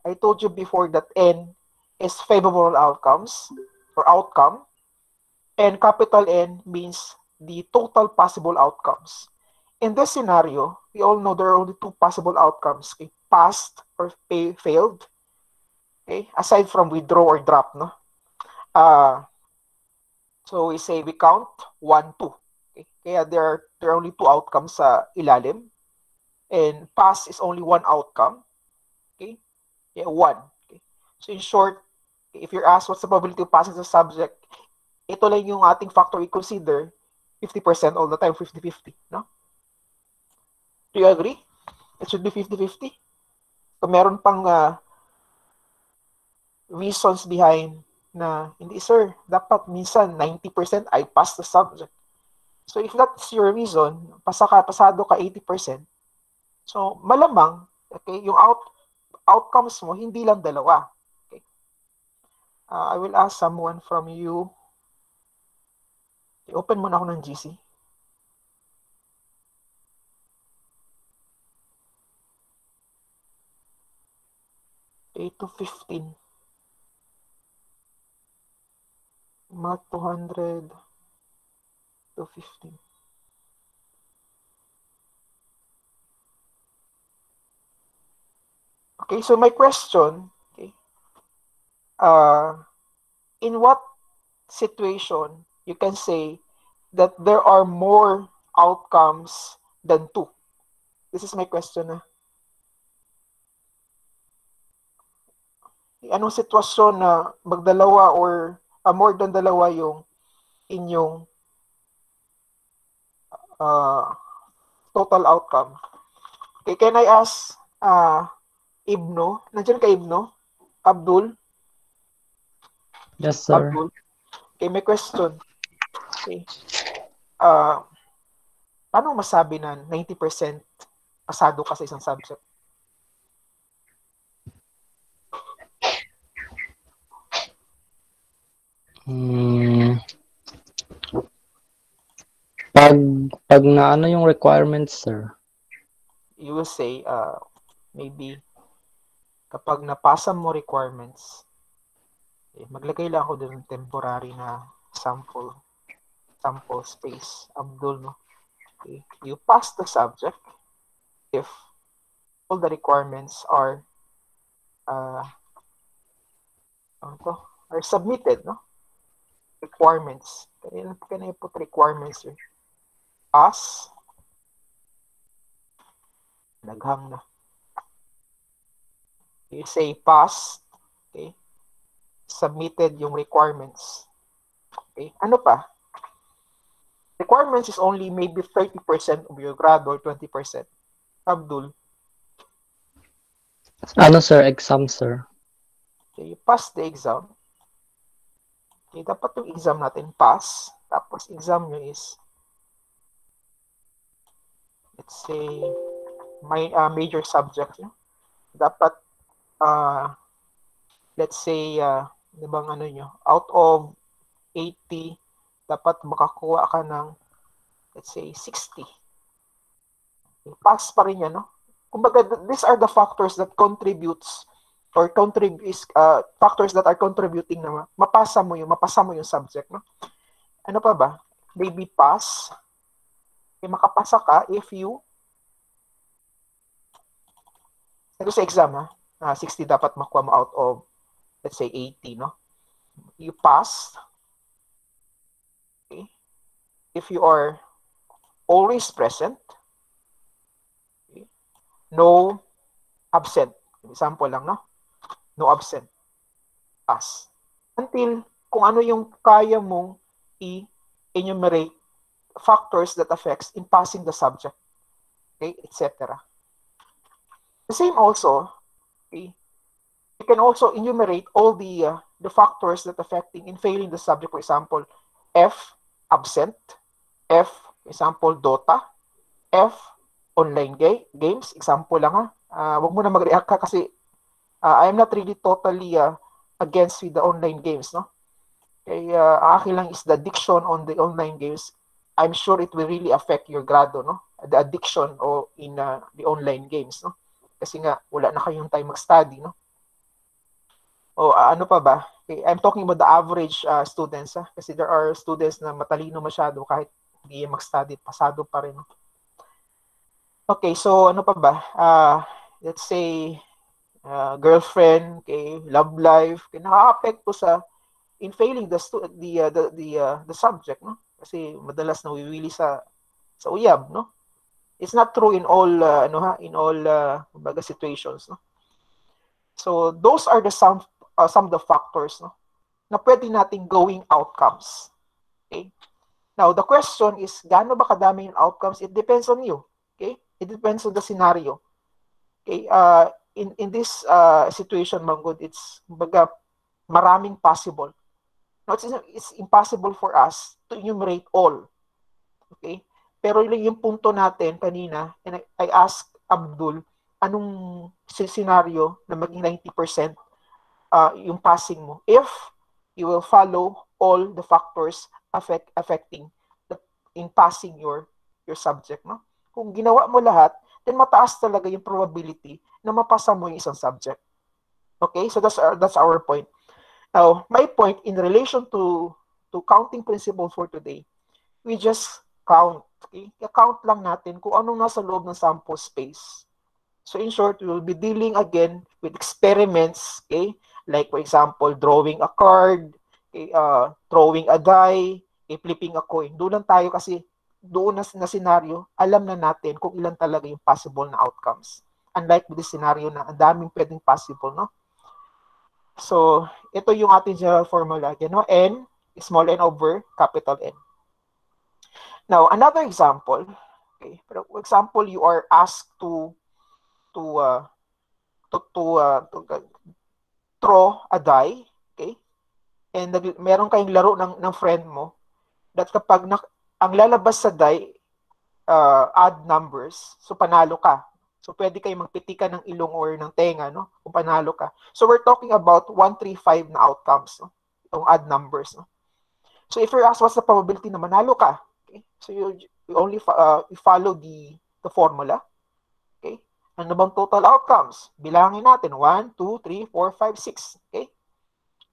I told you before that N is favorable outcomes or outcome, and capital N means the total possible outcomes. In this scenario, we all know there are only two possible outcomes, okay? Passed or failed, okay? Aside from withdraw or drop, no? So we say we count 1, 2. Okay? Kaya there are only two outcomes sa ilalim. And pass is only one outcome. Okay? Yeah, 1. Okay? So in short, if you're asked what's the probability of passing the subject, ito lang yung ating factor we consider, 50% all the time, 50-50. No? Do you agree? It should be 50-50. So meron pang reasons behind na, hindi sir, dapat minsan 90% I pass the subject. So if that's your reason, pasado ka 80%, so malamang, okay, yung outcomes mo, hindi lang dalawa. Okay. I will ask someone from you. Okay, open muna ako ng GC. Okay, to 15. Mga 200 to 15. Okay, so my question, okay, in what situation you can say that there are more outcomes than 2? This is my question. Anong sitwasyon na magdalawa or more than dalawa yung inyong total outcome? Okay, can I ask Ibno? Nandiyan ka Ibno? Abdul? Yes, sir. Abdul? Okay, may question. Okay. Paano masabi na 90% pasado ka sa isang subject? Pag naano yung requirements, sir? You will say, maybe, kapag napasa mo requirements, maglagay lang ako dun temporary na sample space. Abdul, no? Okay. You pass the subject if all the requirements are submitted, no? Requirements. Can I put requirements here? Pass. Naghang na. You say pass. Okay. Submitted yung requirements. Okay. Ano pa? Requirements is only maybe 30% of your grade or 20%. Abdul? Ano, sir? Exam, sir. Okay, you pass the exam. Okay, dapat yung exam natin pass. Tapos exam nyo is, let's say, my major subject. Dapat, let's say, di bang ano nyo, out of 80, dapat makakuha ka ng, let's say, 60. Okay, pass pa rin yan, no? Kumbaga, these are the factors that contributes or factors that are contributing na mapasa mo yung subject, no? Ano pa ba? Maybe pass. Okay, makapasa ka if you sa exam, 60 dapat makuha mo out of, let's say, 80, no? You pass. Okay. If you are always present. Okay. No absent. Example lang, no? No absent. Pass. Until kung ano yung kaya mong i-enumerate factors that affects in passing the subject. Okay, etc. The same also, okay, you can also enumerate all the factors that affecting in failing the subject. For example, F, absent. F, example, Dota. F, online games. Example lang wag mo na mag-react ka kasi I am not really totally against with the online games, no? Kaya akin lang is the addiction on the online games. I'm sure it will really affect your grado, no? The addiction in the online games, no? Kasi nga wala na kayong time mag-study, no? O ano pa ba? Okay, I'm talking about the average students, kasi there are students na matalino masyado kahit hindi mag-study, pasado pa rin. Okay, so ano pa ba? Let's say girlfriend, okay, love life, okay, nakaka-apekto sa in failing the subject, no? Kasi madalas nawiwili sa uyab, no? It's not true in all in all kumbaga situations, no? So those are some of the factors, no, na pwede nating gawing outcomes. Okay? Now, the question is, gaano ba kadami yung outcomes? It depends on you. Okay? It depends on the scenario. Okay? In this situation, Manggod, it's baga, maraming possible. No, it's impossible for us to enumerate all. Okay? Pero yung punto natin kanina, and I asked Abdul, anong scenario na maging 90% yung passing mo if you will follow all the factors affecting in passing your subject, no? Kung ginawa mo lahat, then mataas talaga yung probability na mapasa mo yung isang subject. Okay? So that's our point. Now, my point in relation to counting principle for today, we just count. Okay? Count lang natin kung anong nasa loob ng sample space. So in short, we will be dealing again with experiments, okay? Like for example, drawing a card, okay, throwing a die, okay, flipping a coin. Doon lang tayo kasi doon na scenario, alam na natin kung ilan talaga yung possible na outcomes. Unlike with this scenario na ang daming pwedeng possible, no? So, ito yung ating general formula again, no? N, small n over capital N. Now, another example, okay? For example, you are asked to throw a die, okay? And meron kayong laro ng friend mo that kapag ang lalabas sa die odd numbers, so panalo ka. So pwede kayong magpitikan ng ilong or ng tenga, no? Kung panalo ka. So we're talking about 1, 3, 5 na outcomes, no? Yung odd numbers, no? So if you're asked what's the probability na manalo ka, okay? So you only you follow the formula. Okay? Ano bang total outcomes? Bilangin natin. 1, 2, 3, 4, 5, 6. Okay?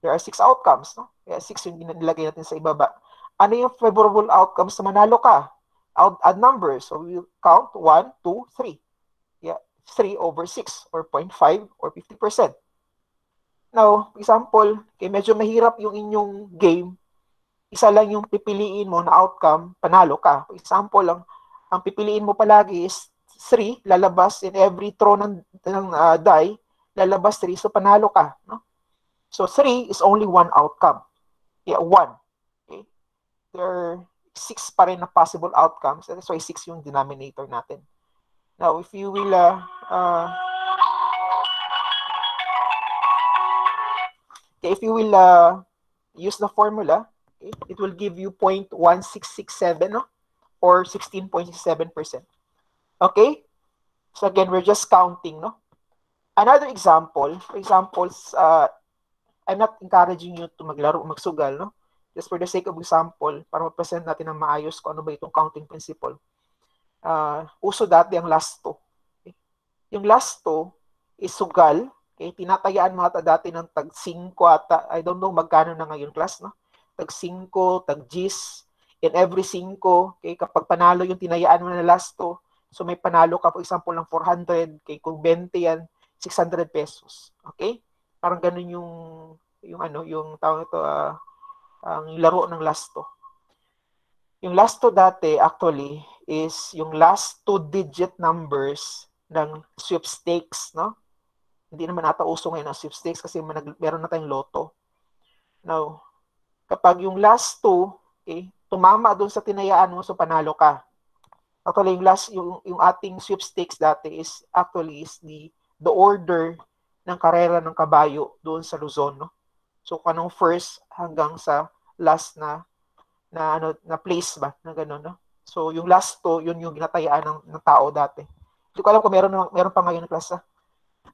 There are 6 outcomes. No? Kaya 6 yung nilagay natin sa ibaba. Ano yung favorable outcomes na manalo ka? Odd numbers. So we count 1, 2, 3. Yeah, 3 over 6 or 0.5 or 50%. Now, example, okay, medyo mahirap yung inyong game. Isa lang yung pipiliin mo na outcome, panalo ka. For example, ang pipiliin mo palagi is 3, lalabas in every throw ng die, lalabas 3, so panalo ka. No? So 3 is only one outcome. Yeah, 1. Okay? There are 6 pa rin na possible outcomes. That's why 6 yung denominator natin. Now, if you will use the formula, okay, it will give you 0.1667, no? Or 16.7%. Okay? So again, we're just counting, no? Another example, for example, I'm not encouraging you to maglaro, magsugal, no? Just for the sake of example, para ma-present natin ng maayos kung ano ba itong counting principle. Uso dati ang last 2. Okay? Yung last 2 is sugal. Okay? Tinatayaan mga dati ng tag 5 ata. I don't know magkano na ngayon class, no? Tag 5, tag 10. In every 5, okay, kapag panalo yung tinayaan mo na last 2, so may panalo ka, for example, ng 400, okay, kung 20 yan, 600 pesos. Okay? Parang ganun yung tawag ito, ang laro ng last 2. Yung last 2 dati, actually, is yung last 2-digit numbers ng sweepstakes, no? Hindi naman ata uso ngayon ang sweepstakes kasi meron na tayong loto. Now, kapag yung last 2, okay, tumama doon sa tinayaan mo, so panalo ka. Actually, yung ating sweepstakes dati is the order ng karera ng kabayo doon sa Luzon, no? So kanong first hanggang sa last na place ba na gano'n, no? So yung last 2, yun yung ginatayaan ng tao dati. Hindi ko alam kung meron pa ngayon na klase.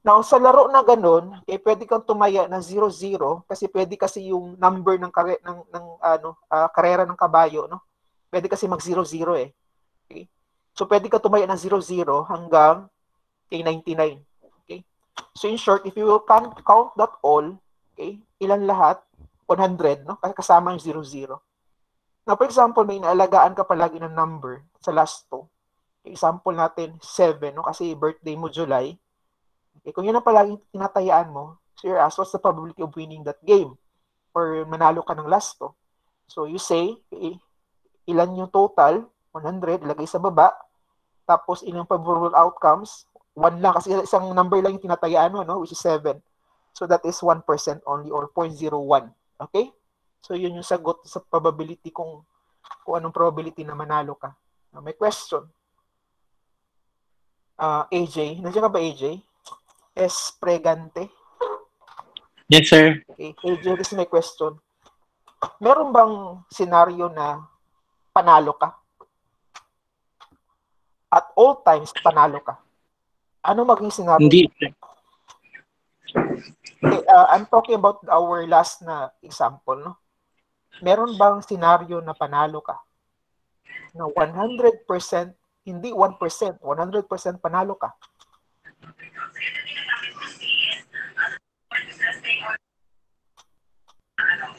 Now sa laro na gano'n, pwede kang tumaya ng 0-0 kasi pwede kasi yung number ng karera ng kabayo, no? Pwede kasi mag 0-0 eh. Okay? So pwede ka tumaya ng 0-0 hanggang 99. Okay? So in short, if you will count that all, Okay? Ilan lahat? 100, no? Kasama yung 00. Now, for example, may inaalagaan ka palagi ng number sa last 2. Example natin, 7, no? Kasi birthday mo July. Okay, kung yun ang palagi tinatayaan mo, so you're asked, what's the probability of winning that game? Or manalo ka ng last 2? So you say, ilan yung total? 100, ilagay sa baba. Tapos ilang favorable outcomes? 1 lang, kasi isang number lang yung tinatayaan mo, no? Which is 7. So that is 1% only, or 0.01. Okay? So yun yung sagot sa probability kung anong probability na manalo ka. May question. AJ, nandiyan ka ba AJ? Pregante. Yes, sir. Okay, AJ, this is my question. Meron bang senaryo na panalo ka? At all times, panalo ka? Ano maging senaryo? Hindi, sir. Okay, I'm talking about our last na example, no? Meron bang senaryo na panalo ka? Na 100%, hindi 1%, 100% panalo ka?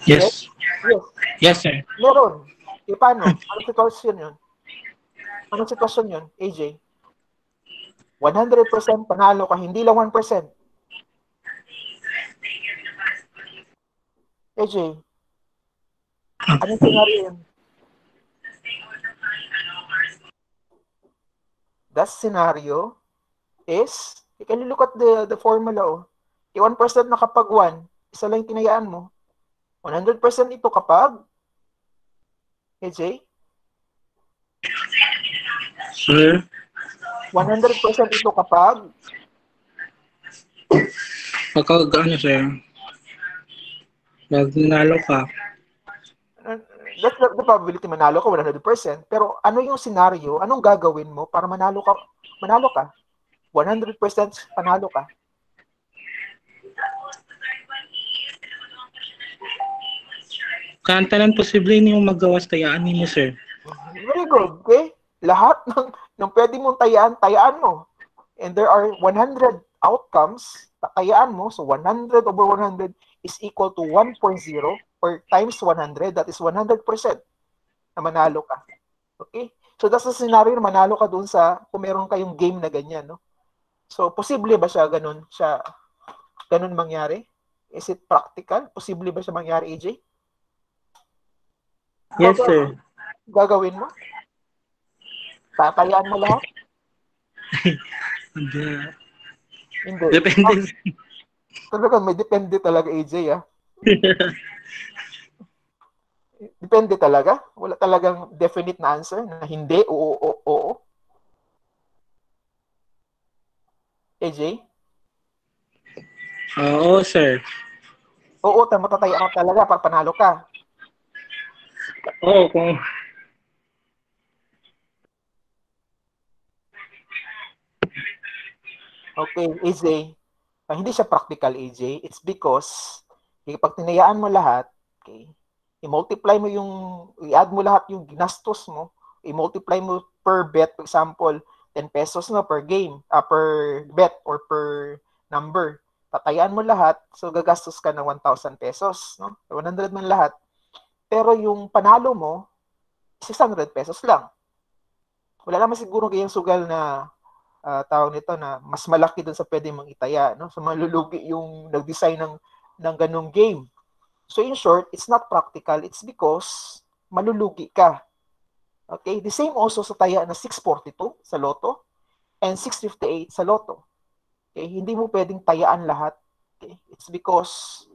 Yes. Yes. Yes, sir. Meron. E paano? Anong sitwasyon yun? Anong sitwasyon yun, AJ? 100% panalo ka, hindi lang 1%. AJ, anong senaryo yun? That scenario is, you can look at the formula. Oh. 1% na kapag 1, isa lang yung tinayaan mo. 100% ito kapag, AJ? Sir? 100% ito kapag, Pagka, sir? Nagnalo ka. that's the probability manalo ka 100%. Pero ano yung scenario? Anong gagawin mo para manalo ka? 100% panalo ka. Kanta ng posible yung magawas tayaan mo, sir. Very good. Okay? Lahat ng pwede mong tayaan mo. And there are 100 outcomes, tayaan mo. So 100 over 100 is equal to 1.0 or times 100. That is 100% na manalo ka. Okay? So that's the scenario na manalo ka dun sa kung meron kayong game na ganyan. No? So posible ba siya ganun mangyari? Is it practical? Posible ba siya mangyari, AJ? Yes, sir. Gagawin mo? Tatayaan mo lahat? Hindi. Depende. Talaga, may depende talaga, AJ, ah. Depende talaga? Wala talagang definite na answer na hindi, oo. AJ? Oo, sir. Oo, matatayaan ka talaga para panalo ka. Oo, kung... Okay, AJ. Hindi siya practical, AJ. It's because pag tinayaan mo lahat, okay, i-multiply mo i-add mo lahat yung ginastos mo, i-multiply mo per bet, for example, 10 pesos na per game, per bet or per number. Tatayaan mo lahat, so gagastos ka ng 1,000 pesos, no? 100 man lahat. Pero yung panalo mo, 600 pesos lang. Wala naman siguro kayong sugal na tawag nito na mas malaki dun sa pwede mong itaya, no? So malulugi yung nag-design ng ganung game. So in short, it's not practical. It's because malulugi ka. Okay? The same also sa taya na 642 sa loto and 658 sa loto. Okay? Hindi mo pwedeng tayaan lahat. Okay? It's because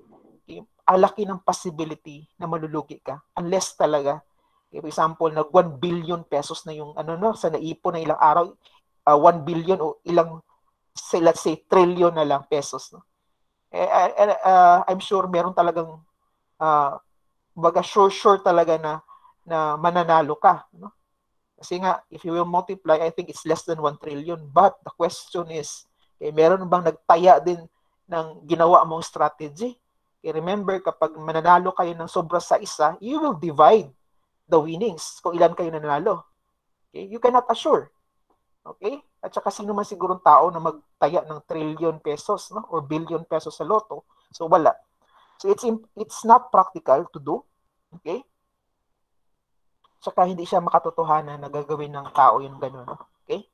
alaki ng possibility na malulugi ka unless talaga, okay, for example, nag 1 billion pesos na yung sa naipon na ilang araw, 1 billion o ilang, say, let's say, trillion na lang pesos. No? I'm sure meron talagang, baga sure talaga na mananalo ka. No? Kasi nga, if you will multiply, I think it's less than 1 trillion. But the question is, meron bang nagtaya din ng ginawa mong strategy? Remember, kapag mananalo kayo ng sobra sa isa, you will divide the winnings kung ilan kayo nanalo. Okay? You cannot assure. Okay? At saka sino man sigurong tao na magtaya ng trillion pesos, no? Or billion pesos sa loto. So wala. So it's not practical to do. Okay? Tsaka hindi siya makatotohanan na gagawin ng tao yung ganun. Okay?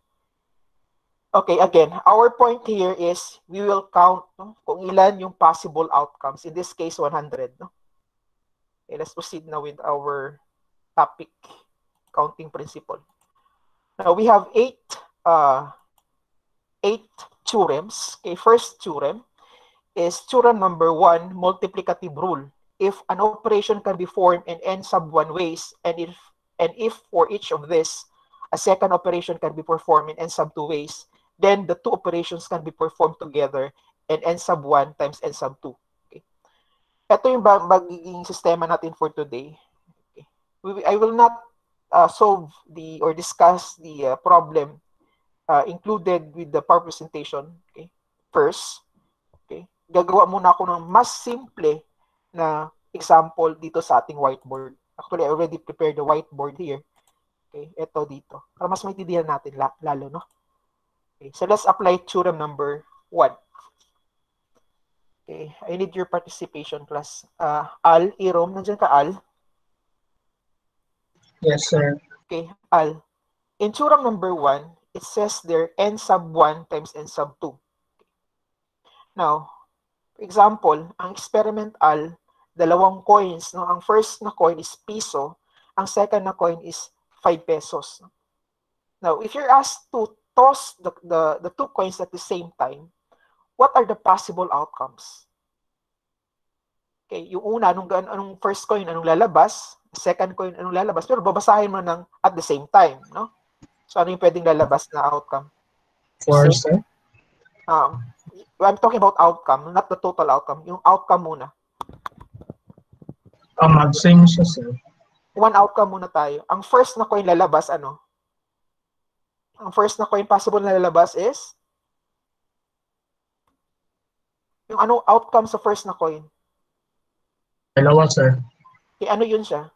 Okay, again, our point here is we will count kung ilan yung possible outcomes. In this case, 100. Okay, let's proceed now with our topic, counting principle. Now, we have eight theorems. Okay, first theorem is theorem number 1, multiplicative rule. If an operation can be formed in n sub 1 ways, and if for each of this, a second operation can be performed in n sub 2 ways, then the two operations can be performed together in n sub 1 times n sub 2. Okay. Ito yung magiging sistema natin for today. Okay. I will not solve or discuss the problem included with the power presentation. Okay. First, okay, gagawa muna ako ng mas simple na example dito sa ating whiteboard. Actually, I already prepared the whiteboard here. Okay, ito dito. Para mas maintindihan natin lalo, no? Okay, so let's apply theorem number 1. Okay, I need your participation, class. Al, Irom, nandiyan ka, Al? Yes, sir. Okay, Al. In theorem number 1, it says there n sub 1 times n sub 2. Okay. Now, for example, ang experiment, Al, dalawang coins. No? Ang first na coin is piso. Ang second na coin is 5 pesos. Now, if you're asked to toss the two coins at the same time, what are the possible outcomes? Okay, yung una, anong first coin, anong lalabas? Second coin, anong lalabas? Pero babasahin mo ng at the same time, no? So, ano yung pwedeng lalabas na outcome? 4, sir. I'm talking about outcome, not the total outcome. Yung outcome muna. Mag-same siya, sir. One outcome muna tayo. Ang first na coin lalabas, ano? Ang first na coin possible na lalabas is yung anong outcome sa first na coin? Dalawa, sir. Okay, ano yun siya?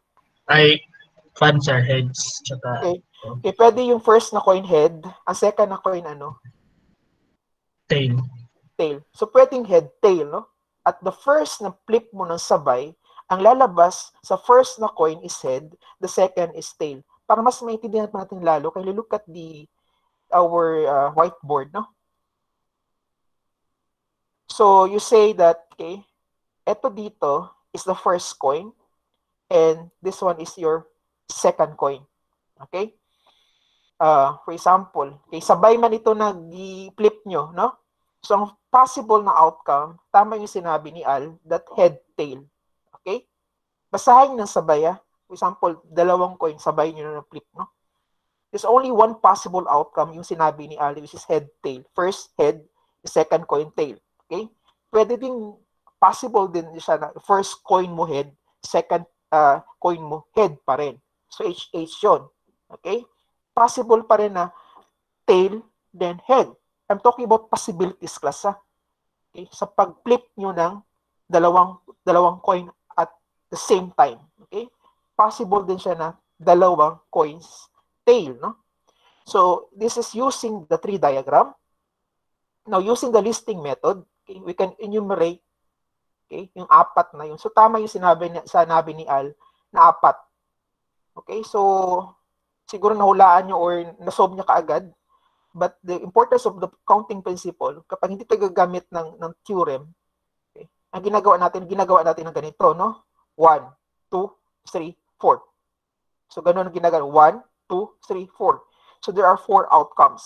Ay, fun, sir. Heads. Tsaka, Okay. Okay, pwede yung first na coin head, ang second na coin ano? tail. Tail. So pwedeng head, tail, no? At the first na flip mo ng sabay, ang lalabas sa first na coin is head, the second is tail. Para mas maintindihan natin lalo, kaya look at our whiteboard, no? So you say that, okay, eto dito is the first coin, and this one is your second coin. Okay? For example, okay, sabay man ito nag-flip nyo, no? So, ang possible na outcome, tama yung sinabi ni Al, that head, tail. Okay? Basahin ng sabay, For example, dalawang coin, sabay nyo na flip, no? There's only one possible outcome, yung sinabi ni Al, which is head, tail. First, head, second coin, tail. Okay? Pwede ding, possible din siya na first coin mo head, second coin mo head pa rin. So, H yun. Okay? Possible pa rin na tail, then head. I'm talking about possibilities, class. Okay? Sa pag-flip nyo ng dalawang coin at the same time. Okay? Possible din siya na dalawang coins tail, no? So, this is using the tree diagram. Now, using the listing method, okay, we can enumerate, okay, yung apat na yun. So, tama yung sinabi ni Al na apat. Okay, so, siguro nahulaan nyo or nasolve nyo kaagad. But the importance of the counting principle, kapag hindi tayo gagamit ng theorem, okay, ang ginagawa natin ng ganito, no? 1, 2, 3, 4. So, ganun ang ginagawa. 1, 2, 3, 4. So, there are 4 outcomes.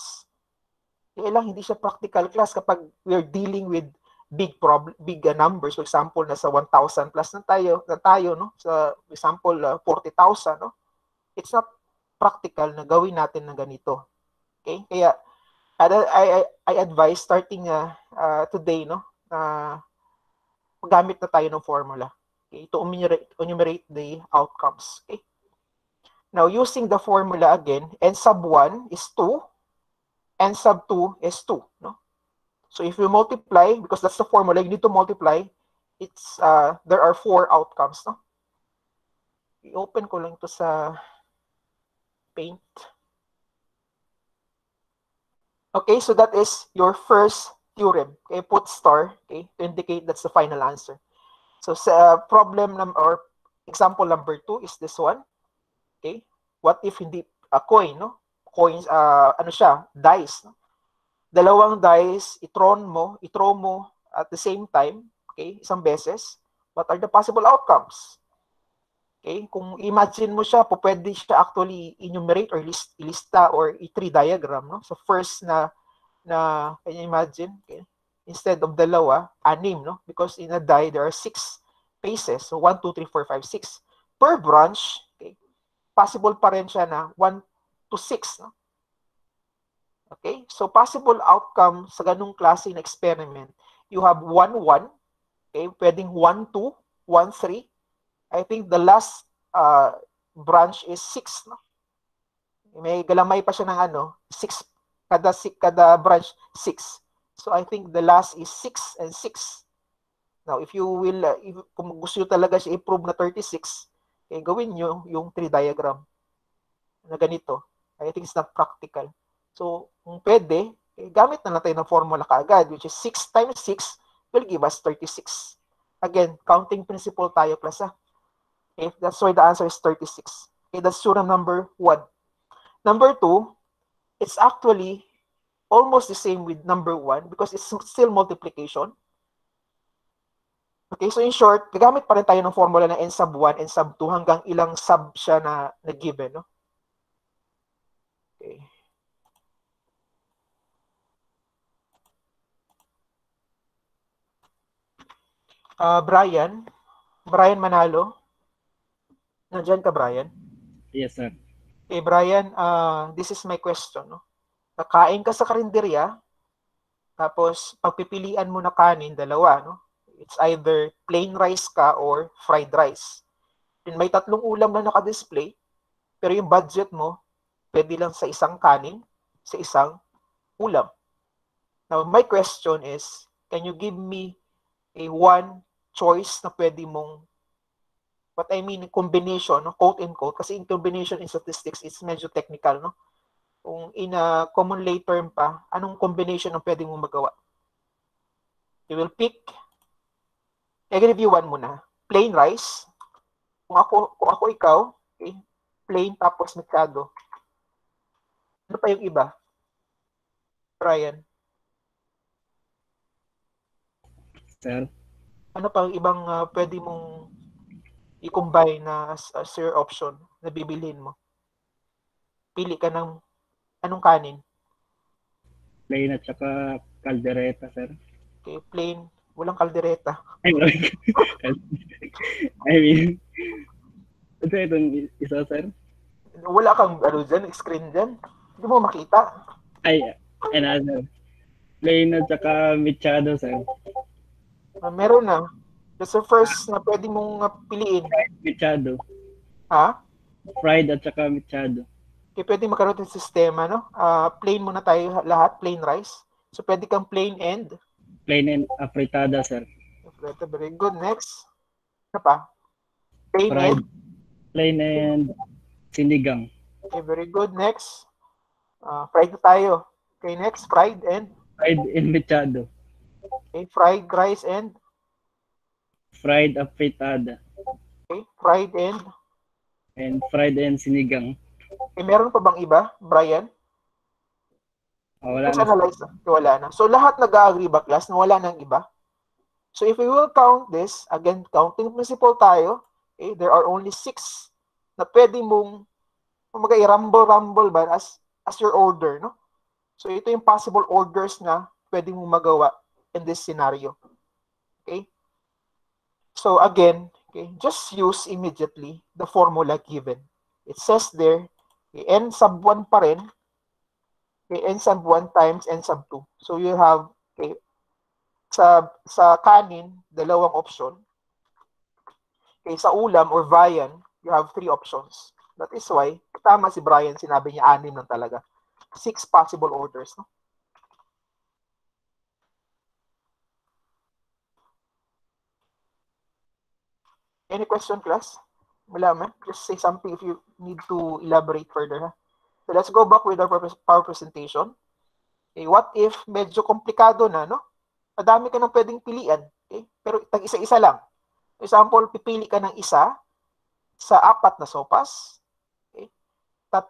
Kaya lang, hindi siya practical, class kapag we're dealing with big numbers. For example, nasa 1,000 plus na tayo, no? Sa example, 40,000, no? It's not practical na gawin natin ng ganito. Okay? Kaya, I advise starting today, no? Gamit na tayo ng formula. Okay? To enumerate the outcomes. Okay? Now, using the formula again, n sub 1 is 2, n sub 2 is 2. No? So, if you multiply, because that's the formula, you need to multiply, there are 4 outcomes. No? I-open ko lang ito sa Paint. Okay, so that is your first theorem. Okay, put star, okay, to indicate that's the final answer. So sa or example number 2 is this one. Okay? What if hindi a coin, no? Coins, ano siya, dice. No? Dalawang dice, i-throw mo at the same time, okay, isang beses. What are the possible outcomes? Okay, kung imagine mo siya, pwede siya actually enumerate or ilista or i-tree diagram, no? So first na can you imagine, okay? Instead of dalawa, 6, no? Because in a die there are 6 faces. So 1 2 3 4 5 6 per branch, okay? Possible pa rin siya na 1 to 6, no? Okay? So possible outcome sa ganung klase ng experiment, you have 1 1, okay? Pwedeng 1 2, 1 3. I think the last branch is 6, no? May galamay pa siya ng 6 kada branch 6. So I think the last is 6 and 6. Now if you will kung gusto niyo talaga siya i-prove na 36, gawin niyo yung tree diagram na ganito. I think it's not practical. So kung pwede, gamit na lang tayo ng formula kaagad, which is 6 times 6 will give us 36. Again, counting principle tayo, class. Okay, that's why the answer is 36. Okay, that's theorem number 1. Number 2, it's actually almost the same with number 1 because it's still multiplication. Okay, so in short, gagamit pa rin tayo ng formula na n sub 1, n sub 2 hanggang ilang sub siya na given, no? Okay. Brian Manalo. Nandiyan ka, Brian? Yes, sir. Okay, Brian, this is my question. No? Nakain ka sa karinderya, tapos pagpipilian mo na kanin, dalawa. No? It's either plain rice ka or fried rice. And may 3 ulam na naka-display, pero yung budget mo, pwede lang sa isang kanin, sa isang ulam. Now, my question is, can you give me a one choice na pwede mong, what I mean, combination, no? Quote and quote, kasi in combination in statistics, it's medyo technical, no? Kung in a common lay term pa, anong combination ang pwede mong magawa? You will pick, I give you one muna, plain rice. Kung ako ikaw, okay, plain tapos mixado. Ano pa yung iba? Brian? Sir? Ano pa yung ibang pwede mong i-combine na as your option na bibilhin mo? Pili ka ng anong kanin? Plain at saka caldereta, sir. Okay, plain. Walang kaldereta. Ay, I mean, ito itong isa, sir. Wala kang dyan, screen dyan. Hindi mo makita. Ay, another. Plain at saka mechado, sir. Meron na. That's the first na pwede mong piliin. Mechado. Ha? Fried at saka mechado. Okay, pwede magkaroon ng sistema, no? Plain muna tayo lahat, plain rice. So, pwede kang plain and? Plain and afritada, sir. Very good. Next. Ano pa? Plain Fried. and? Plain and sinigang. Okay, very good. Next. Fried na tayo. Okay, next. Fried and? Fried and mechado. Okay, fried rice and? Fried afritada. Okay, fried and? And fried and sinigang. Okay, meron pa bang iba, Brian? Wala Let's na. analyze. Wala na. So, lahat nag-agree ba, class, na wala nang iba? So, if we will count this, again, counting principle tayo, okay, there are only 6 na pwede mong rumble ba as your order, no? So, ito yung possible orders na pwede mong magawa in this scenario. Okay? So, again, okay, just use immediately the formula given. It says there, okay, n sub 1 pa rin, okay, n sub 1 times n sub 2. So, you have, okay, sa kanin, dalawang option. Okay, sa ulam or viand, you have 3 options. That is why, tama si Brian, sinabi niya 6 lang talaga. 6 possible orders. No? Any question, class? Wala man? Just say something if you need to elaborate further. Ha? So let's go back with our power presentation. Okay, what if medyo komplikado na, no? Madami ka nang pwedeng pilian. Okay? Pero isa-isa lang. Example, pipili ka ng isa sa 4 na sopas, okay?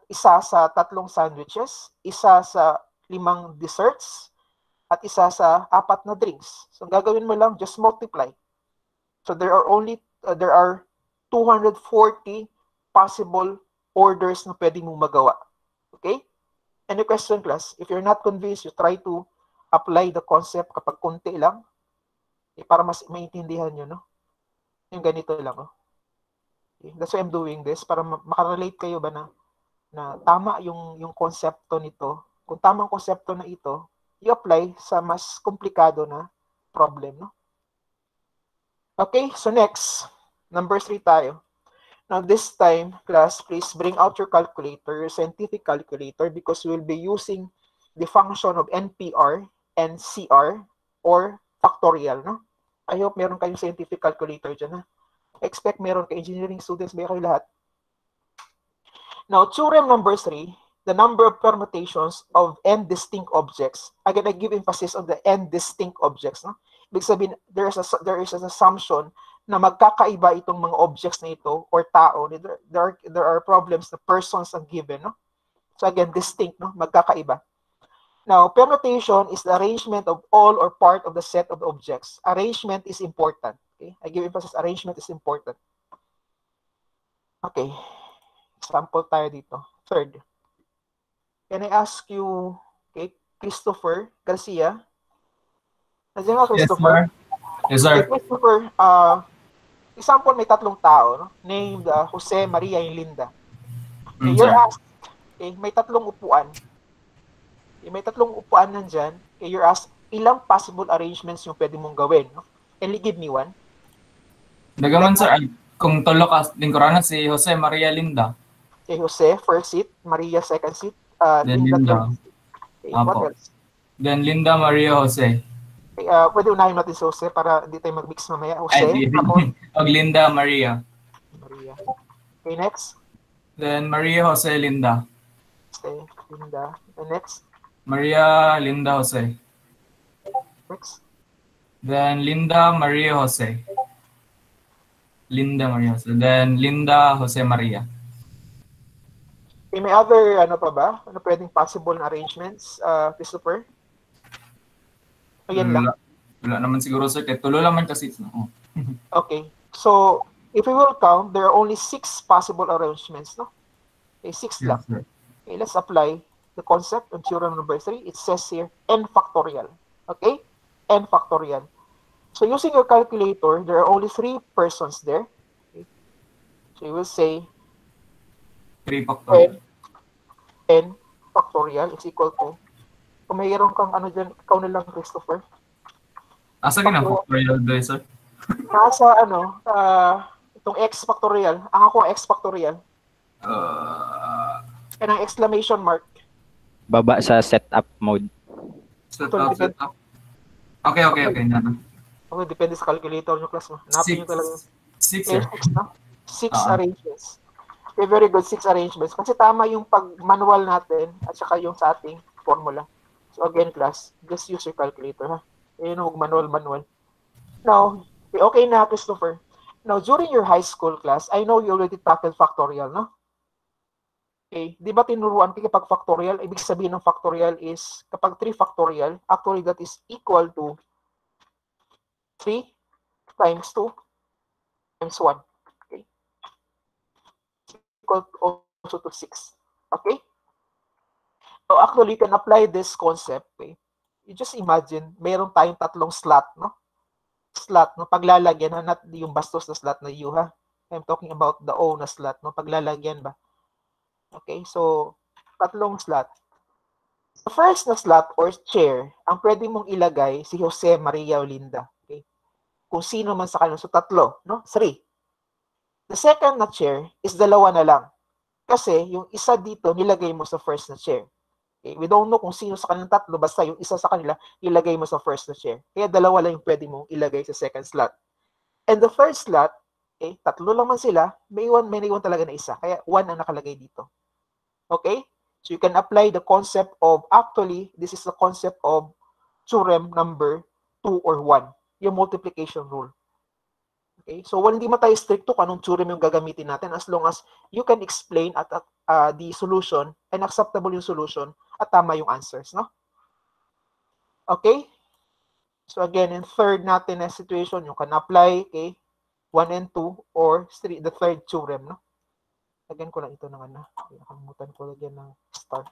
Isa sa 3 sandwiches, isa sa 5 desserts, at isa sa 4 na drinks. So, gagawin mo lang, just multiply. So, there are 240 possible orders na pwede mong magawa. Okay? Any question, class? If you're not convinced, you try to apply the concept kapag konti lang, para mas maintindihan nyo, no? Yung ganito lang, oh. Okay? That's why I'm doing this, para makarelate kayo ba na tama yung konsepto nito. Kung tamang konsepto na ito, i-apply sa mas komplikado na problem, no? Okay, so next, number 3 tayo. Now this time, class, please bring out your calculator, your scientific calculator, because we'll be using the function of NPR and CR or factorial, no? I hope meron kayong scientific calculator dyan, ha? Expect meron kay engineering students, ba kayo lahat? Now, theorem number 3, the number of permutations of n distinct objects. Again, I give emphasis on the n distinct objects, no? Ibig sabihin, there is an assumption na magkakaiba itong mga objects na ito or tao. There are problems na persons ang given, no? So again, distinct, no? Magkakaiba. Now, permutation is the arrangement of all or part of the set of the objects. Arrangement is important. Okay? I give emphasis, arrangement is important. Okay. Example tayo dito. Third. Can I ask you, okay, Christopher Garcia? Nandiyan ka, Christopher? Yes, sir. Okay, Christopher, example, may 3 tao, no? Named Jose, Maria, and Linda. Okay, you're asked, okay, may 3 upuan. Okay, may 3 upuan nandyan. Okay, you're asked, ilang possible arrangements yung pwede mong gawin, no? Can you give me one? Dagaman, sir. Kung tulo ka, lingkurana si Jose, Maria, Linda. Okay, Jose, first seat. Maria, second seat. Then Linda. Third seat. Okay, what else? Then Linda, Maria, Jose. Okay, pwede unahin natin si Jose para hindi tayo mag-mix mamaya. Jose, tapos Linda, Maria. Maria. Okay, next. Then Maria, Jose, Linda. Okay, Linda. And next. Maria, Linda, Jose. Next. Then Linda, Maria, Jose. Linda, Maria, Jose. Then Linda, Jose, Maria. Okay, may other, ano pa ba? Ano pwedeng possible na arrangements, Christopher? Ayan lang. Wala naman siguro, sir. Tulo lang man kasi. Oh. Okay. So, if we will count, there are only 6 possible arrangements, no? Okay, 6 lang. Yes, sir. Okay, let's apply the concept on theorem number 3. It says here, n factorial. Okay? N factorial. So, using your calculator, there are only 3 persons there. Okay? So, you will say 3 factorial. n factorial is equal to, kung mayroon kang ano dyan, ikaw na lang, Christopher. Asa ka na factorial doon, sir? Nasa ano, itong x factorial. Ang ako x factorial. And ang exclamation mark. Baba sa setup mode. Set up. Okay. Okay, depende sa calculator nyo, class mo. Hanapin nyo talaga. 6, sir. 6, no? 6 arrangements. Okay, very good. 6 arrangements. Kasi tama yung pag-manual natin at saka yung sa ating formula. So again, class, just use your calculator, ha? Ayun, huwag manual. Now, okay na, Christopher. Now, during your high school class, I know you already tackled factorial, no? Okay, di ba tinuruan kayo kapag factorial? Ibig sabihin ng factorial is, kapag 3 factorial, actually that is equal to 3 times 2 times 1. Okay? Equal also to 6. Okay? So actually, you can apply this concept. Okay? You just imagine, mayroon tayong 3 slot, no? Slot, no? Paglalagyan, not yung bastos na slot na U, ha? I'm talking about the O na slot, no? Paglalagyan ba? Okay, so 3 slot. The first na slot or chair, ang pwede mong ilagay si Jose, Maria, o Linda. Okay? Kung sino man sa kanila. So 3, no? 3. The second na chair is 2 na lang. Kasi yung isa dito, nilagay mo sa first na chair. Okay? We don't know kung sino sa kanilang 3, basta yung isa sa kanila, ilagay mo sa first na chair. Kaya 2 lang yung pwede mong ilagay sa second slot. And the third slot, okay, 3 lang man sila, may iwan talaga na isa. Kaya 1 ang nakalagay dito. Okay? So you can apply the concept of, actually, this is the concept of theorem number 2 or 1, yung multiplication rule. Okay? Okay? So, hindi man tayo stricto kung anong theorem yung gagamitin natin as long as you can explain at the solution and acceptable yung solution at tama yung answers, no? Okay? So, again, in third natin na situation, you can apply, okay, 1 and 2 or the third theorem, no? Again ko lang ito ng ano. Nakalimutan ko lagyan ng star.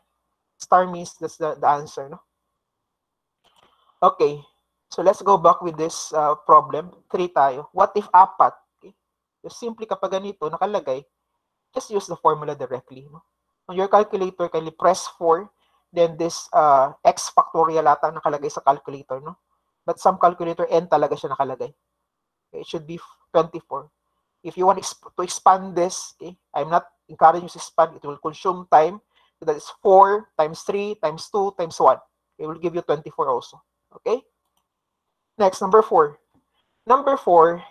Star means that's the answer, no? Okay. So let's go back with this problem. 3 tayo. What if apat? Okay. So simply kapag ganito nakalagay, just use the formula directly, no? On your calculator, kindly press 4, then this x factorial ata nakalagay sa calculator, no? But some calculator n talaga siya nakalagay. Okay. It should be 24. If you want to expand this, okay, I'm not encouraging you to expand. It will consume time. So that is 4 times 3 times 2 times 1. It will give you 24 also. Okay? Next, number 4. Number 4,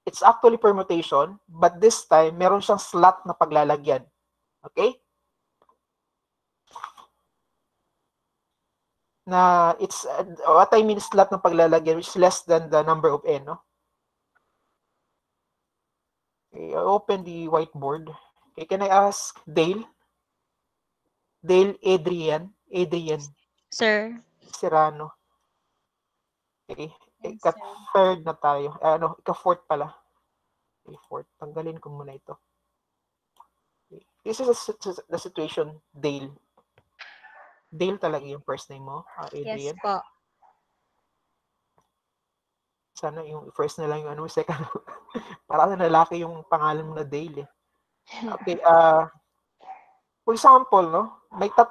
it's actually permutation, but this time, meron siyang slot na paglalagyan. Okay? Na it's, what I mean slot na paglalagyan, which is less than the number of n, no? Okay, I open the whiteboard. Okay, can I ask Dale? Dale Adrian Sir. Serrano. Okay, Yes, ika-third na tayo. Ika-fourth pala. Okay, fourth. Tanggalin ko muna ito. Okay. This is the situation, Dale. Dale talaga yung first name mo, Adrian. Yes po. Sana yung first na lang yung second. Para na lalaki yung pangalan mo na Dale. Okay, for example, no, may 3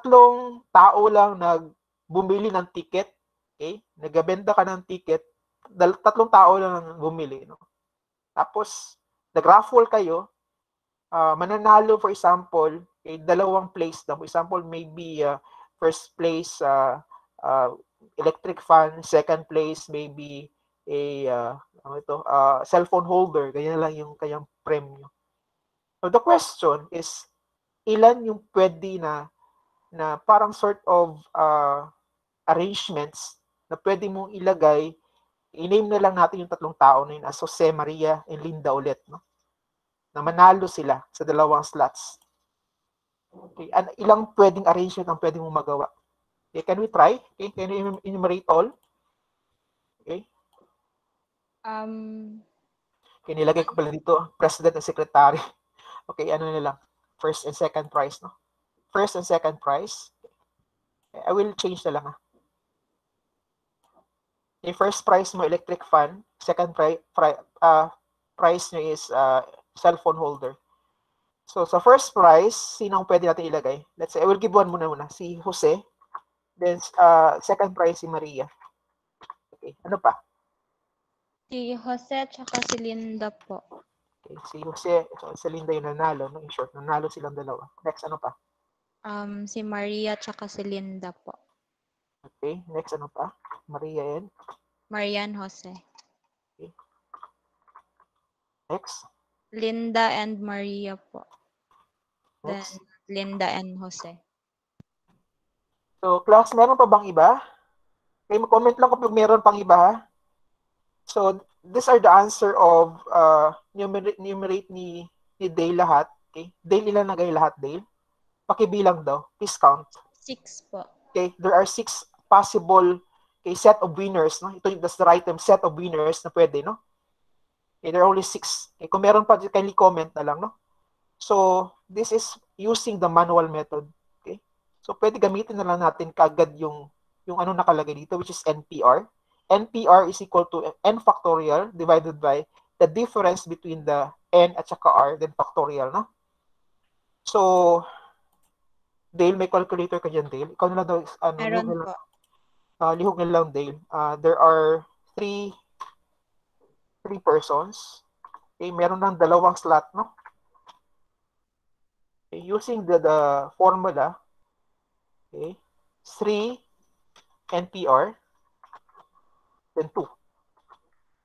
tao lang bumili ng ticket. Okay? Nagbebenta ka ng ticket, 3 tao lang bumili, no. Tapos nag-raffle kayo, mananalo for example, okay, 2 place na. For example, maybe first place electric fan, second place maybe a cellphone holder, ganyan lang yung kayang premyo. So the question is, ilan yung pwede na parang sort of arrangements na pwede mong ilagay, i-name na lang natin yung 3 tao na yun as Jose, Maria, and Linda ulit, no? Na manalo sila sa 2 slots. Okay, ilang pwedeng arrangement ang pwede mong magawa? Okay, can we try? Okay, can you enumerate all? Okay. Okay, nilagay ko pala dito, President and Secretary. Okay, ano na lang, first and second prize, no? First and second prize. Okay, I will change na lang, The first prize mo electric fan, second prize nyo is cellphone holder. So sa first prize, sino ang pwede natin ilagay? Let's say I will give one muna, si Jose. Then second prize si Maria. Okay, ano pa? Si Jose tsaka si Linda po. Okay, si Jose, si Linda yung nanalo, no? In short, nanalo silang 2. Next, ano pa? Si Maria tsaka si Linda po. Okay, next ano pa? Maria and? Marian Jose. Okay. Next? Linda and Maria po. Next? Then Linda and Jose. So, class, meron pa bang iba? Okay, mag-comment lang kapag meron pang iba, ha? So, these are the answer of numerate ni Dale lahat. Okay? Dale, ilan nagay lahat, Dale? Pakibilang daw. Please count. 6 po. Okay, there are 6 possible set of winners, no? That's the right term, set of winners na pwede, no? Okay, there are only 6. Okay, kung meron pa, kindly comment na lang, no? So, this is using the manual method. Okay? So, pwede gamitin na lang natin kaagad yung ano nakalagay dito, which is NPR. NPR is equal to n factorial divided by the difference between the n at saka r, then factorial, no? So, Dale, may calculator ka dyan, Dale. Ikaw na lang daw, Meron po. lihog na lang, Dale. There are 3 persons. Okay, meron ng 2 slot, no? Okay, using the formula, okay, 3 NPR, then 2.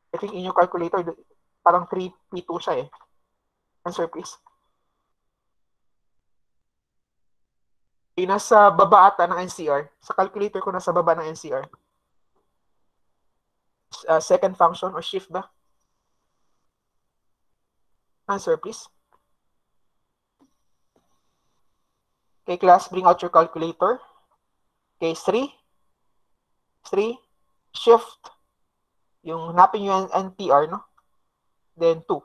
I think in your calculator, parang 3P2 siya eh. Answer, please. Okay, nasa baba ata ng NCR. Sa calculator ko, nasa baba ng NCR. Second function or shift ba? Answer, please. Okay, class, bring out your calculator. Okay, 3. Shift. Yung hanapin nyo yung NTR, no? Then 2.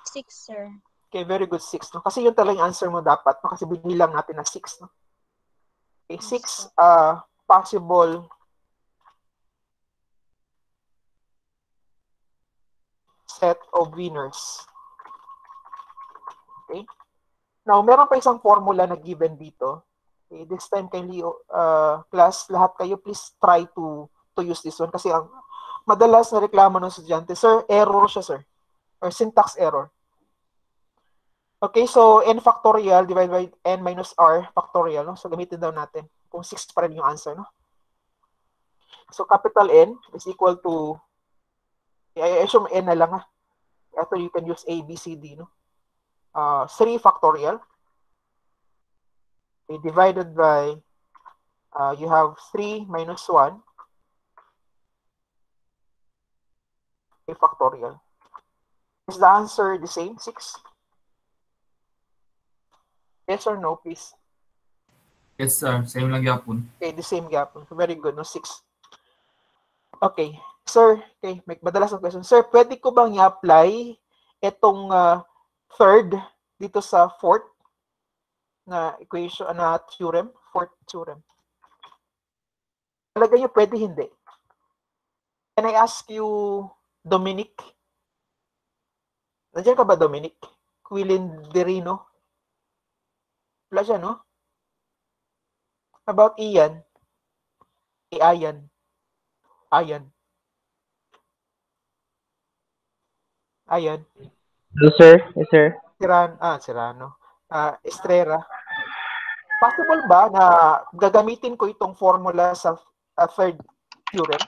6, sir. Okay, very good, 6. No? Kasi yun talaga yung answer mo dapat, no? Kasi binilang natin na 6. No? Okay, 6 possible set of winners. Okay? Now, meron pa isang formula na given dito. Okay, this time kindly, class, lahat kayo, please try to use this one. Kasi ang madalas na reklamo ng estudyante, sir, error siya, sir. Or syntax error. Okay, so n factorial divided by n minus r factorial. No? So, gamitin daw natin. Kung 6 pa rin yung answer. No? So, capital N is equal to, I assume n na lang. Ha? Ito, you can use A, B, C, D. No? 3 factorial. Okay, divided by, you have 3 minus 1. Okay, factorial. Is the answer the same? 6? Yes or no, please? Yes, sir. Same lang yapon. Okay, the same gap. Very good, no? 6. Okay. Sir, okay, may madalas ang question. Sir, pwede ko bang i-apply itong third dito sa fourth na equation, na theorem? Fourth theorem. Talaga nyo, pwede hindi. Can I ask you, Dominic? Nandiyan ka ba, Dominic? Quilinderino? Wala siya, no? About Ian? Ian. Ayan. Ayan. Hello, sir. Yes, sir. Serrano. Estrera. Possible ba na gagamitin ko itong formula sa third theorem?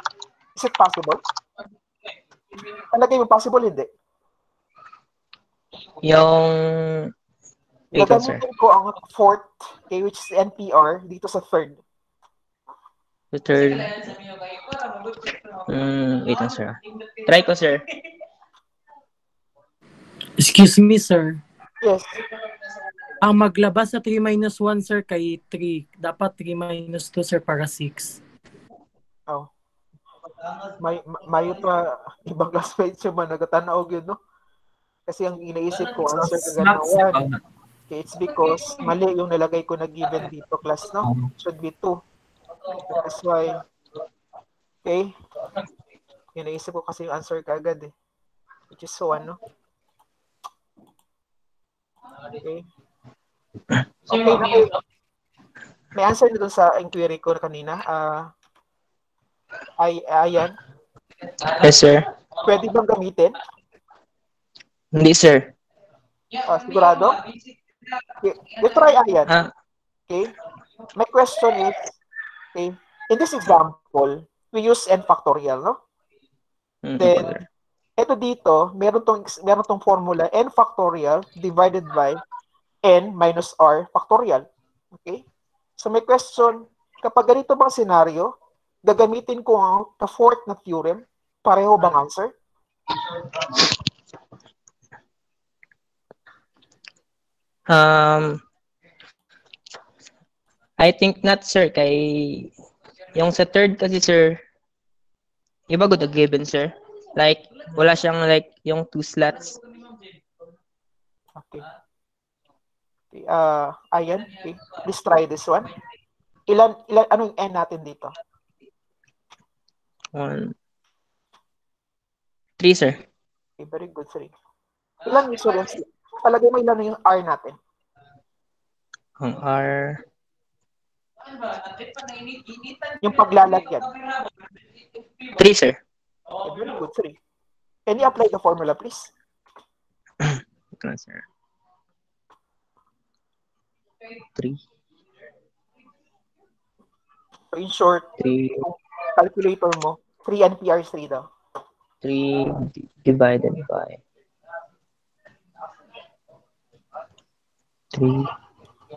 Is it possible? Palagay mo possible, hindi? Yung... Wait lang, sir. Gagamitin ko ang fourth, okay, which is NPR, dito sa third. The third... wait lang, sir. Try ko, sir. Excuse me, sir. Yes. Ang maglabas sa 3 minus 1, sir, kay 3. Dapat 3 minus 2, sir, para 6. Oh. Mayo pa, ibang classmates yung mga nagatanaw yun, no? Kasi ang inaisip ko, answer ka ganawan. Okay, it's because mali yung nilagay ko na given dito, class, no? Should be 2. That's why, okay? Inaisip ko kasi yung answer ka agad, eh. Which is 1, no? Okay. Okay, may answer nito sa inquiry ko kanina. Ayan. Yes, sir. Pwede bang gamitin? Hindi, sir. Sigurado? Okay. You try ayan. Okay. My question is, okay, in this example, we use n factorial, no? Then, ito dito, meron tong formula n factorial divided by n minus r factorial. Okay? So may question, kapag ganito bang scenario, gagamitin ko ang fourth na theorem, pareho bang answer? I think not, sir. Kay yung sa third kasi, sir, iba good given, sir. Like, wala siyang like yung 2 slots. Okay. Okay. Ayan. Okay. Let's try this one. Anong n natin dito? 1, 3, sir. Okay, very good, 3. Ilan yung students? Palagay mo ilan yung r natin? Ang R... Yung paglalagyan. 3, sir. Okay, very good, 3. Can you apply the formula, please? Okay, sir. 3. So in short, 3. calculator mo, 3 NPR 3 daw. 3 divided by 3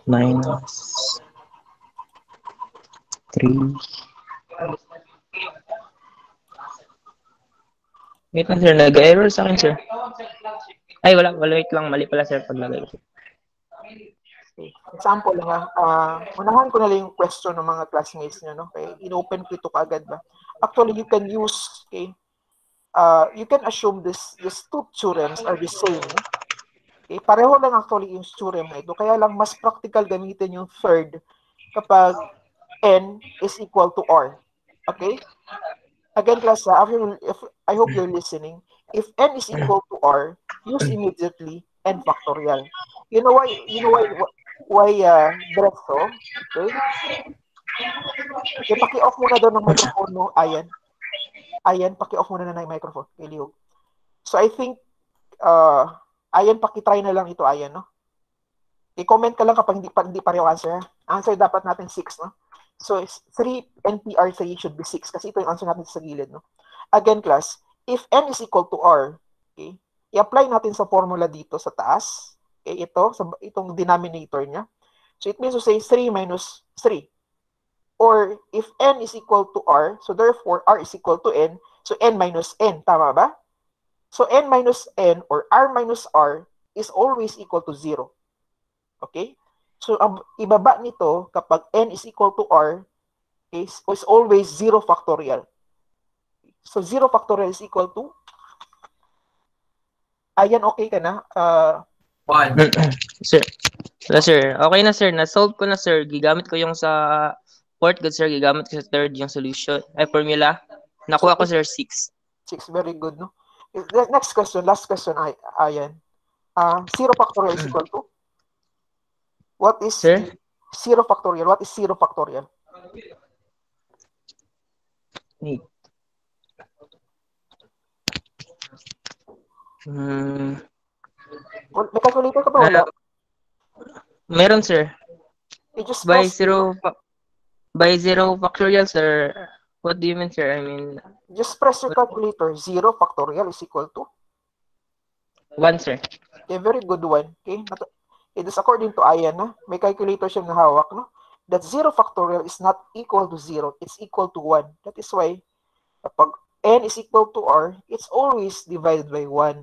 minus 3 Wait lang, sir. Nag-error sa akin, sir. Ay, wala. Wait lang. Mali pala, sir, paglagay. Okay. Example lang unahan ko na lang yung question ng mga classmates niyo, no? Okay, inopen ko ito kaagad ba? Actually, you can use, okay, you can assume these two theorems are the same, no? Okay, pareho lang actually yung theorem na ito, kaya lang mas practical gamitin yung third kapag n is equal to r. Okay? Again, class, if I hope you're listening. If n is equal to r, use immediately n factorial. You know why diretso? Okay? Okay, paki-off muna doon ng microphone mo, Ayan. Ayan, paki-off muna na ng microphone. Okay, Liog. So I think Ayan, paki-try na lang ito, Ayan, no? I-comment ka lang kapag hindi pareho answer. Answer dapat natin 6, no? So 3 NPR3 should be 6 kasi ito yung answer natin sa gilid, no? Again, class, if n is equal to r, okay, i-apply natin sa formula dito sa taas. Okay, itong denominator niya. So it means to say 3 minus 3. Or if n is equal to r, so therefore r is equal to n, so n minus n, tama ba? So n minus n or r minus r is always equal to 0. Okay? So ang ibaba nito kapag n is equal to r is always 0 factorial. So 0 factorial is equal to, Ayan, okay ka na? 1. Sir. Wala, sir. Okay na, sir. Na-solve ko na, sir. Gigamit ko yung sa fourth good, sir. Gigamit ko sa third yung solution. Ay, formula. Nakuha ko, sir, 6. 6, very good, no? Next question, last question, Ayan. 0 factorial is equal to? What is Sir? 0 factorial? What is 0 factorial? Wait. Well, may calculator ka ba? Wala. Meron, sir. You just By press 0 factorial, sir. What do you mean, sir? I mean, Just press your calculator. 0 factorial is equal to? 1, sir. Okay, very good one. Okay, it is according to Ayan, no? May calculator siya na hawak, no? That 0 factorial is not equal to 0. It's equal to 1. That is why, kapag n is equal to r, it's always divided by 1.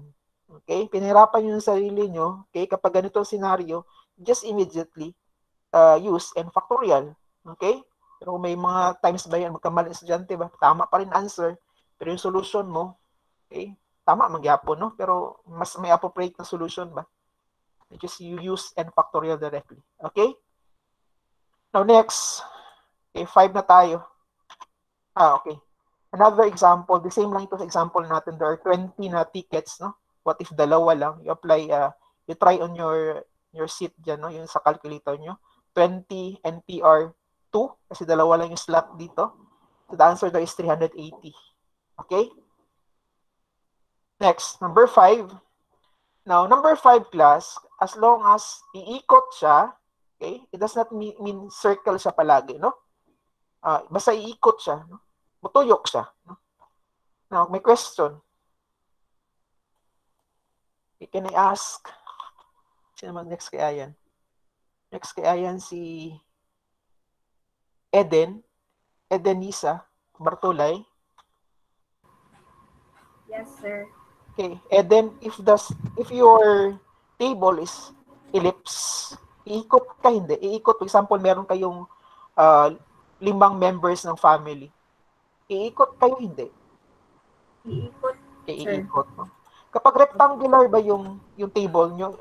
Okay? Pinahirapan nyo yung sarili nyo. Okay? Kapag ganito ang scenario, just immediately use n factorial. Okay? Pero may mga times ba yan, magkamali ang estudyante ba? Tama pa rin answer. Pero yung solution mo, okay? Tama, magyapon, no? Pero mas may appropriate na solution ba? Just you use n factorial directly. Okay? Now next, okay, 5 na tayo. Okay. Another example, the same lang ito sa example natin. There are 20 na tickets, no? What if dalawa lang? You apply, you try on your seat dyan, no? Yung sa calculator nyo. 20 NPR 2, kasi dalawa lang yung slot dito. So the answer there is 380. Okay? Next, number 5. Now, number 5 class, as long as iikot siya, okay, it does not mean circle siya palagi, no? Basta iikot siya, no? Butuyok siya. No? Now, may question. Can I ask? Sino mag-next kay Ayan? Next kay Ayan si Edenisa Bartolay. Yes, sir. Okay, Eden, if your table is ellipse, iikot ka hindi. Iikot, for example, meron kayong 5 members ng family. Iikot kayo hindi. Iikot, Okay, sir. iikot. No? Kapag rectangular ba yung table nyo,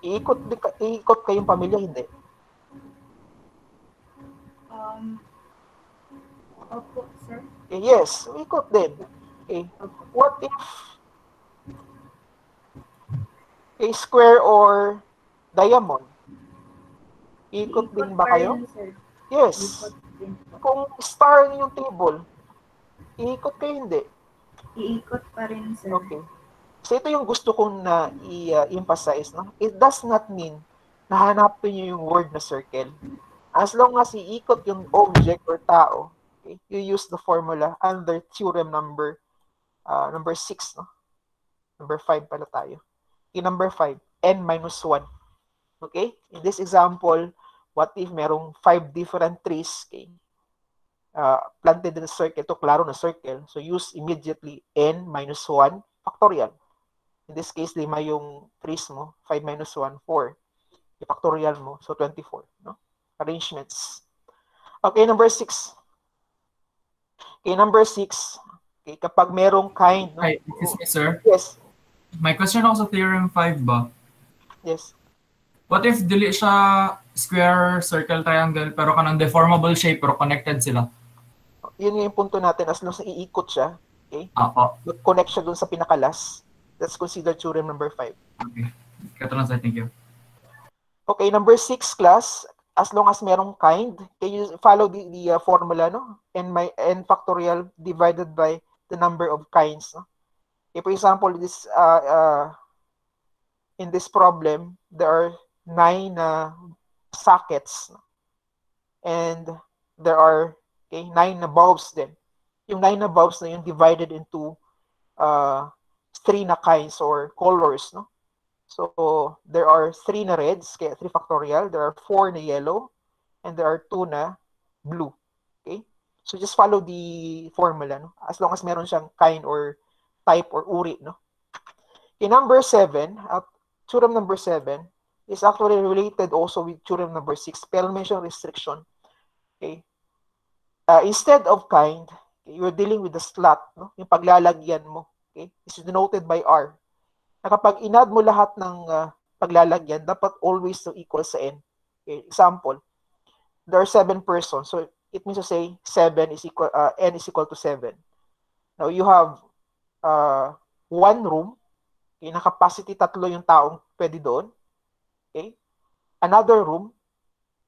iikot kayong pamilya hindi. Opo, sir. Okay, yes, iikot din. Okay. What if a square or diamond? Iikot din ba kayo? Rin, sir. Yes. Iikot din po. Kung star yung table, iikot kayo hindi. Iikot pa rin, sir. Okay. So ito yung gusto kong na i-emphasize. No? It does not mean na hanapin nyo yung word na circle. As long as iikot yung object or tao, okay, you use the formula under theorem number 6. No? Number 5 pala tayo. In number 5, n minus 1. Okay? In this example, what if merong 5 different trees? Okay? planted in a circle, ito klaro na circle. So use immediately n minus 1 factorial. In this case, 5 yung trees mo, 5 minus 1, 4. I-factorial mo, so 24. No? Arrangements. Okay, number 6. Okay, number 6. Okay, kapag merong kind. No? Ay, excuse me, sir. Yes. May question ako sa theorem 5 ba? Yes. What if dili siya square, circle, triangle, pero kanang deformable shape, pero connected sila? Yun yung punto natin. As long as iikot siya, okay? Ako. Mag-connect siya dun sa pinakalas. That's considered theorem number 5. Okay. Katranslate, thank you. Okay, number 6 class, as long as merong kind, can you follow the formula, no? N factorial divided by the number of kinds. No? If, for example, this in this problem, there are 9 sockets, and there are 9 na bulbs din. Yung 9 na bulbs na yun divided into 3 na kinds or colors, no? So there are 3 na reds, kaya 3 factorial, there are 4 na yellow, and there are 2 na blue. Okay? So just follow the formula, no? As long as meron siyang kind or type or uri, no? Okay, number 7, theorem number 7 is actually related also with theorem number 6, pero mention restriction. Okay? Instead of kind, okay, you're dealing with the slot, no? Yung paglalagyan mo. Okay? This is denoted by R. Na kapag inad mo lahat ng paglalagyan, dapat always to equal sa n. Okay? Example, there are 7 persons. So it means to say 7 is equal, n is equal to 7. Now you have 1 room. Okay? Na capacity 3 yung taong pwede doon. Okay? Another room,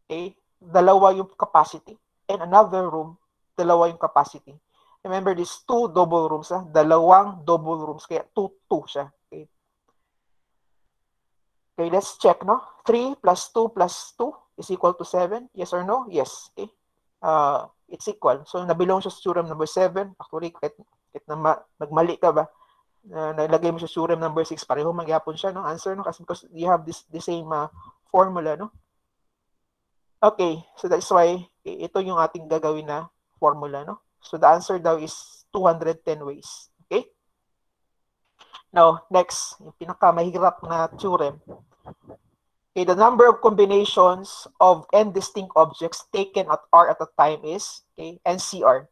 okay, 2 yung capacity, and another room, 2 yung capacity. Remember, these 2 double rooms, 2 double rooms, kaya 2 siya. Okay. Okay, let's check, no? 3 plus 2 plus 2 is equal to 7. Yes or no? Yes. Okay. It's equal. So, nabilong siya sa theorem number 7. Actually, kahit na nagmali ka ba, nalagay mo sa theorem number 6, pareho magyapon siya, no? Answer, no? Kasi because you have the same formula, no? Okay, so that's why ito yung ating gagawin na formula, no? So the answer daw is 210 ways. Okay? Now, next, yung pinakamahirap na theorem. Okay, the number of combinations of n distinct objects taken at R at a time is, okay, NCR.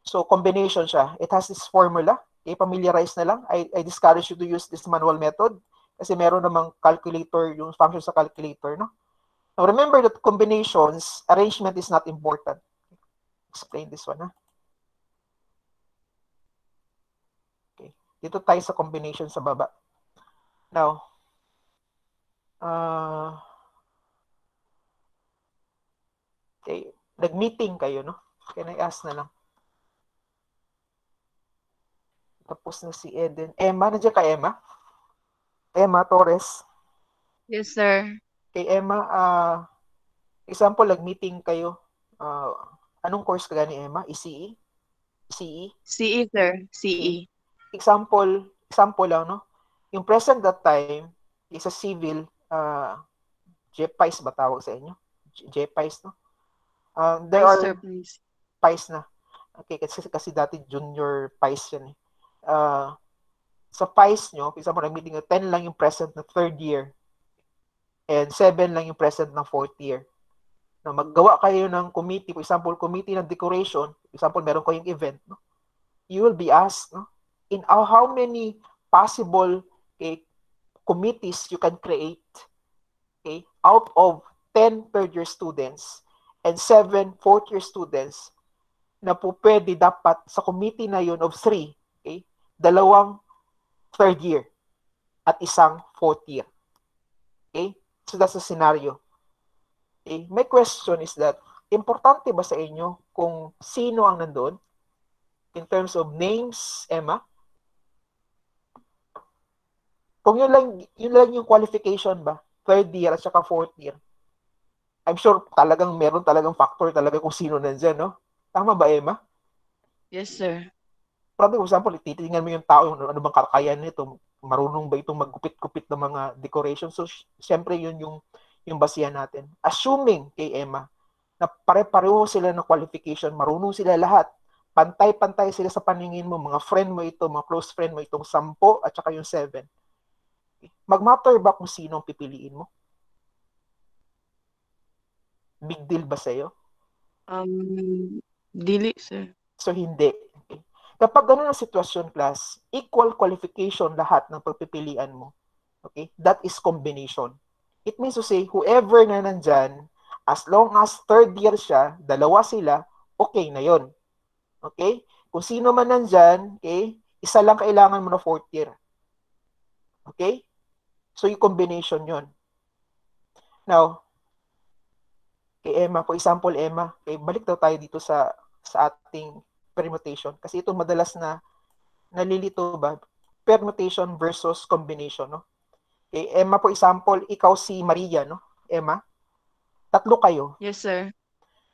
So combination siya. It has this formula. Okay, familiarize na lang. I discourage you to use this manual method kasi meron namang calculator, yung function sa calculator, no? Now, remember that combinations, arrangement is not important. Explain this one, ha? Okay, dito tayo sa combination sa baba. Now, okay, nag-meeting kayo, no? Can I ask na lang? Tapos na si Eden. Emma, nandiyan ka, Emma? Emma Torres. Yes, sir. Kay Emma, example, nag-meeting kayo. Anong course ka gani, Emma? ECE? CE? CE, sir. CE. Example lang, no? Yung present that time is a civil, JPICE ba tawag sa inyo? JPICE, no? There Yes, are sir, please. PICE na. Okay, kasi dati junior PICE yan eh. Sa PICE nyo, for example, nag-meeting 10 lang yung present na 3rd year and 7 lang yung present ng 4th year. Na maggawa kayo ng committee, for example, committee ng decoration, for example, meron kayong event, no? You will be asked, no? In how many possible committees you can create, okay, out of 10 third year students and 7 fourth year students na po pwede dapat sa committee na yun of 3, okay, 2 third year at 1 fourth year. Okay? So that's the scenario. Okay? My question is that, importante ba sa inyo kung sino ang nandun in terms of names, Emma? Kung yun lang yung qualification ba, 3rd year at saka 4th year, I'm sure meron talagang factor talaga kung sino nandyan, no? Tama ba, Emma? Yes, sir. Probably, for example, titingnan mo yung tao, ano bang kakayahan nito, marunong ba itong maggupit-gupit ng mga decoration. So, syempre, yun yung basihan natin. Assuming kay Emma na pare-pareho sila ng qualification, marunong sila lahat, pantay-pantay sila sa paningin mo, mga friend mo ito, mga close friend mo itong 10 at saka yung 7. Mag-matter ba kung sino ang pipiliin mo? Big deal ba sa'yo? Dili, sir. So, hindi. Okay. Kapag ganun ang sitwasyon, class, equal qualification lahat ng pagpipilian mo. Okay? That is combination. It means to say, whoever na nandyan, as long as third year siya, dalawa sila, okay na yon. Okay? Kung sino man nandyan, okay, isa lang kailangan mo na fourth year. Okay? So, yung combination yon. Now, kay Emma, for example, Emma, okay, balik daw tayo dito sa ating permutation. Kasi ito madalas na nalilito ba? Permutation versus combination, no? Okay, Emma, for example, ikaw si Maria, no? Emma, tatlo kayo. Yes, sir.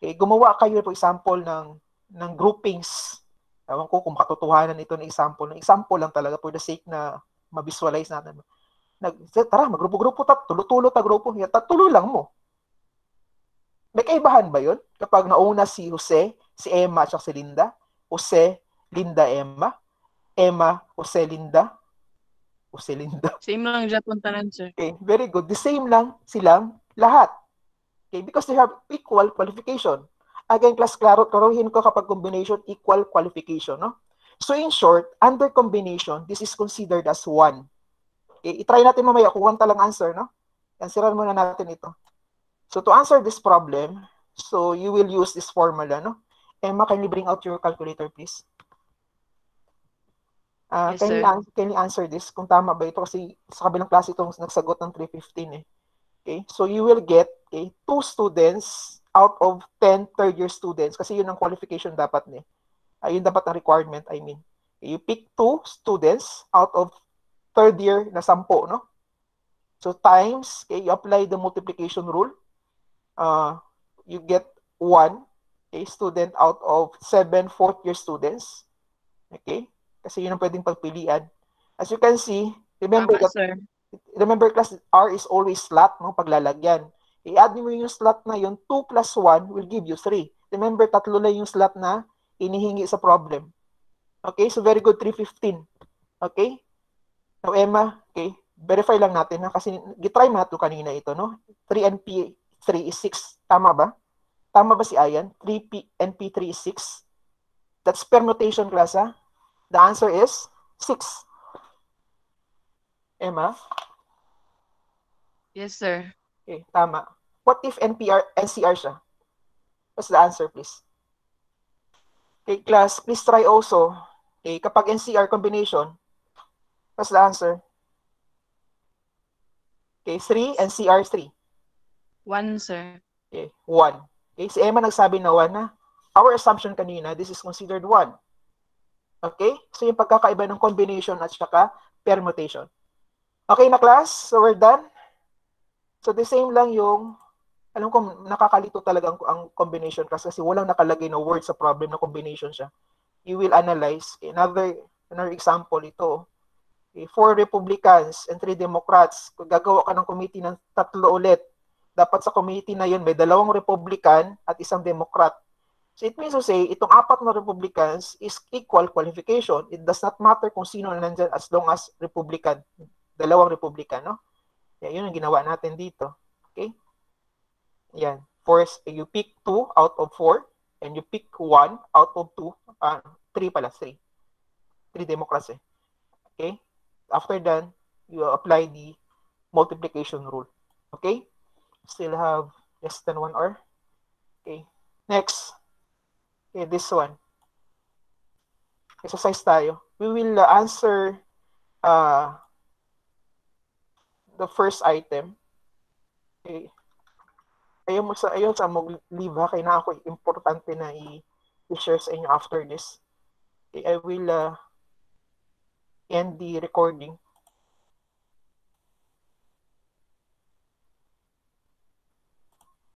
Okay, gumawa kayo, for example, ng groupings. Ewan ko kung makatotohanan ito ng example. Ng example lang talaga for the sake na ma-visualize natin. Tara, magrupo-grupo, tulo-tulo ta grupo. Tulo lang mo. May kaibahan ba yun? Kapag nauna si Jose, si Emma, at si Linda, Jose, Linda, Emma, Emma, Jose, Linda, Jose, Linda. Same lang dyan puntanan, sir. Okay, very good. The same lang silang lahat. Okay, because they have equal qualification. Again, class, klaruhin ko kapag combination, equal qualification, no? So in short, under combination, this is considered as 1. Okay, itry natin mamaya kung 1 talang answer, no? Answeran muna natin ito. So to answer this problem, so you will use this formula, no? Emma, can you bring out your calculator, please? Yes, can you answer this? Kung tama ba ito? Kasi sa kabilang klase itong nagsagot ng 315 eh. Okay? So you will get 2 students out of 10 third-year students. Kasi yun ang qualification dapat niya. Yun dapat ang requirement, I mean. Okay, you pick 2 students out of third year na 10, no? So times, okay, you apply the multiplication rule. You get 1 student out of 7 fourth-year students. Okay? Kasi yun ang pwedeng pagpilian. As you can see, remember class, R is always slot, no? Paglalagyan. I-add mo yung slot na yun, 2 plus 1 will give you 3. Remember, 3 lang yung slot na inihingi sa problem. Okay? So very good, 315. Okay? Now, Emma, okay, verify lang natin, ha? Kasi gitry mo na ito kanina ito, no? 3 NP 3 is 6. Tama ba? Tama ba si Ayan? 3 NP 3 is 6. That's permutation, class, ha? The answer is 6. Emma? Yes, sir. Okay, tama. What if NCR siya? What's the answer, please? Okay, class, please try also. Okay, kapag NCR combination, what's the answer? Okay, 3, NCR 3. 1, sir. Okay, 1. Okay, si Emma nagsabi na 1 na. Our assumption kanina, this is considered 1. Okay? So yung pagkakaiba ng combination at saka permutation. Okay na, class? So we're done. So the same lang yung, alam ko nakakalito talaga ang combination class kasi walang nakalagay na word sa problem na combination siya. You will analyze. Another example ito. Okay, 4 Republicans and 3 Democrats. Kung gagawa ka ng committee ng 3 ulit, dapat sa committee na yun may 2 Republican at 1 Democrat. So it means to say, itong 4 na Republicans is equal qualification. It does not matter kung sino na nandyan as long as Republican. 2 Republican, no? Yun ang ginawa natin dito. Okay? Yan. First, you pick 2 out of 4 and you pick 1 out of 2. 3 pala, 3. 3 Democrats eh. Okay? After that, you apply the multiplication rule. Okay? Still have less than 1 hour. Okay. Next. Okay, this one. Exercise tayo. We will answer the first item. Okay. Ayaw sa mag-leave ha. Kaya na ako importante na i-share sa inyo after this. Okay, I will end the recording.